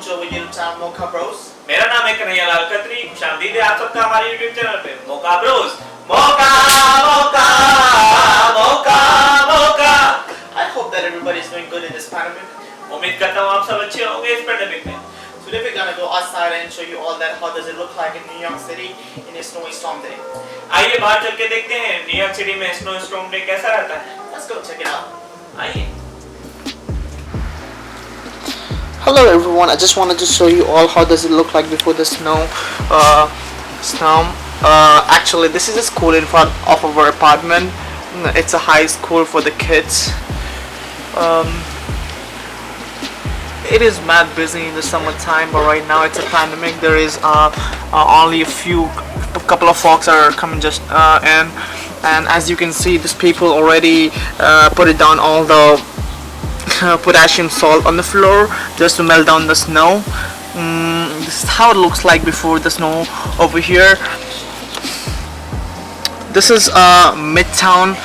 to our YouTube channel Mocha Bros. मेरा नाम है कन्हैया खत्री। खुशामदीद है आप सबका हमारे YouTube चैनल पे Moka bros. Moka Moka Moka Moka. I hope that everybody is doing good in this pandemic. उम्मीद करता हूँ आप सब अच्छे होंगे इस पैंडेमिक में। Today we're gonna go outside and show you all that how does it look like in New York City in a snowy storm day. आइए बाहर चल के देखते हैं न्यूयॉर्क सिटी में स्नो स्टॉर्म डे कैसा रहता है। Let's go check it out. आइए। Hello everyone, I just wanted to show you all how does it look like before the storm. Actually this is a school in front of our apartment. It's a high school for the kids. It is mad busy in the summertime, but right now it's a pandemic. There is only a couple of folks are coming just in, and as you can see, these people already put it down all the potassium salt on the floor just to melt down the snow. This is how it looks like before the snow over here. This is Midtown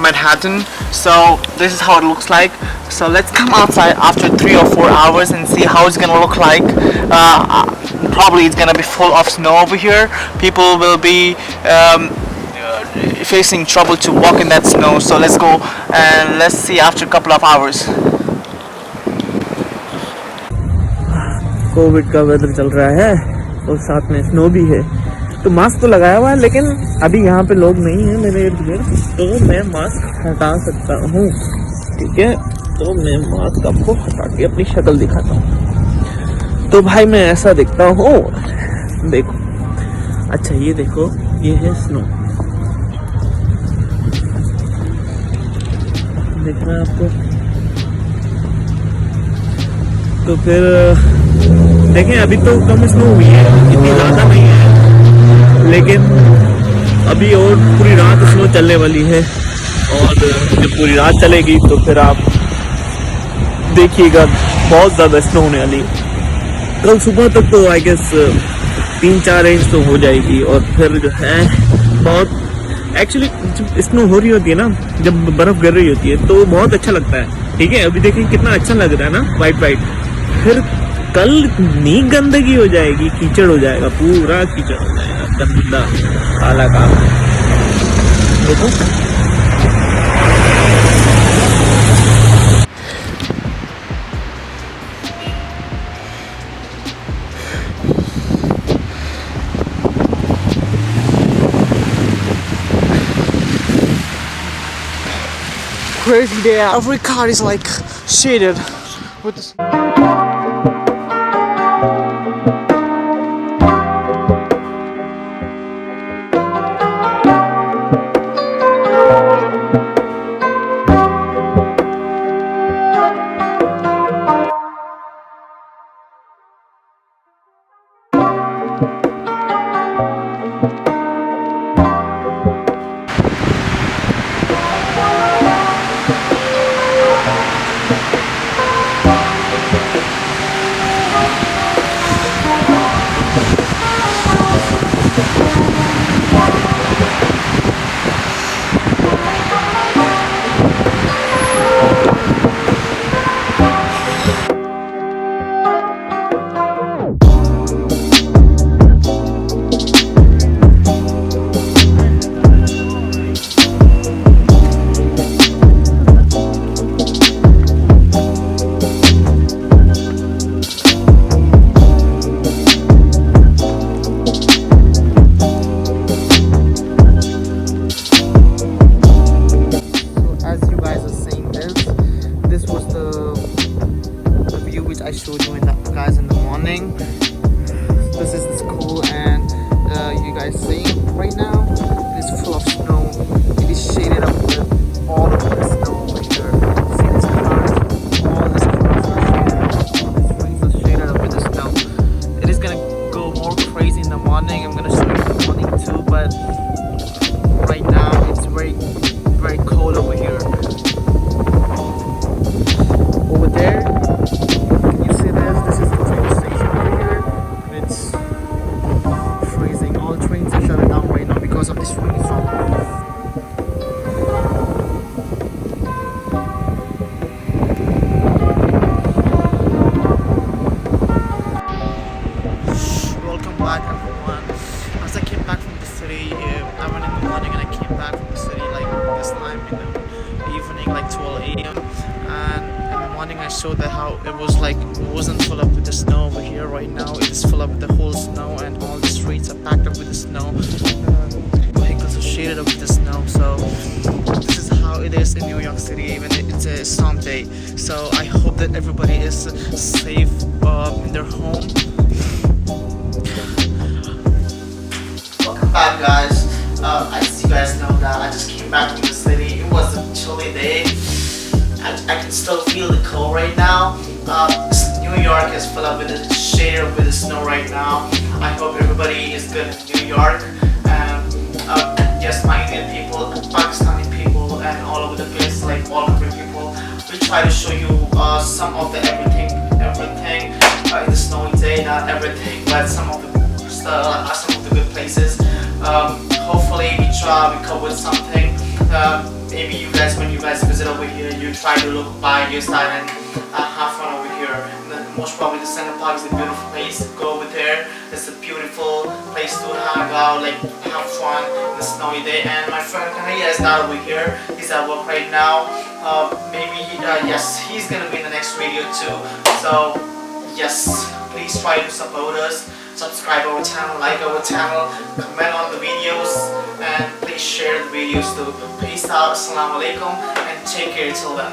Manhattan, so this is how it looks like. So let's come outside after 3 or 4 hours and see how it's gonna look like. Probably it's gonna be full of snow over here. People will be facing trouble to walk in that snow. So let's go and let's see after a couple of hours. Covid का weather चल रहा है और साथ में snow भी है, तो मास्क तो लगाया हुआ है, लेकिन अभी यहाँ पे लोग नहीं है मेरे इर्द गिर्द, तो मैं मास्क हटा सकता हूँ। ठीक है, तो मैं मास्क आपको हटा के अपनी शक्ल दिखाता हूँ। तो भाई मैं ऐसा दिखता हूँ, देखो। अच्छा ये देखो, ये है स्नो, दिख रहा है आपको? तो फिर देखें, अभी तो कम स्नो हुई है, इतनी ज़्यादा नहीं है, लेकिन अभी और पूरी रात स्नो चलने वाली है, और जब पूरी रात चलेगी तो फिर आप देखिएगा बहुत ज़्यादा स्नो होने वाली है। कल सुबह तक तो आई गेस 3-4 इंच तो हो जाएगी, और फिर जो है बहुत एक्चुअली जब स्नो हो रही होती है ना, जब बर्फ़ गिर रही होती है तो बहुत अच्छा लगता है। ठीक है, अभी देखिए कितना अच्छा लग रहा है ना, वाइट वाइट। फिर कल इतनी गंदगी हो जाएगी, कीचड़ हो जाएगा, पूरा कीचड़ हो जाएगा, गंदा काला काला। देखो crazy day. Every car is like shaded with this. I showed you guys in the morning. This is the school, and you guys see right now it is full of snow. It is shaded up with all of the snow over here. See these cars? All these cars are shaded. All the streets are shaded up with the snow. It is gonna go more crazy in the morning. I'm gonna show you in the morning too, but right now it's very cold over here. Over there, can you see this? This is the train station over here. It's freezing. All trains are shut down right now because of this rainstorm. back everyone. As I came back from the city, I went in the morning and I came back from the city like this time in the evening, like 12 a.m. And in the morning I showed that how it was like it wasn't full up with the snow over here. Right now it is full up with the whole snow and all the streets are packed up with the snow. Vehicles are shaded up with the snow. So this is how it is in New York City, even it's a storm day. So I hope that everybody is safe in their home. Welcome back, guys. As you guys know that I just came back from the city. It was a chilly day. I can still feel the cold right now. New York is full up with the shaded with the snow right now. I hope everybody is good in New York. Yes, my Indian people, Pakistani people, and all over the place, like all over people. We try to show you some of the everything in the snowy day. Not everything, but some of the good places. Hopefully we cover something. Maybe you guys, when you guys visit over here, you try to look by your side and have fun over here. And then most probably the Center Park is a beautiful place. Go over there. It's a beautiful place to hang out, like have fun in the snowy day. And my friend Kanhiya is not over here. He's at work right now. Yes, he's gonna be in the next video too. So yes, please try to support us. Subscribe our channel, like our channel, comment on the videos, and please share the videos too. Peace out, assalamu alaikum, and take care till then.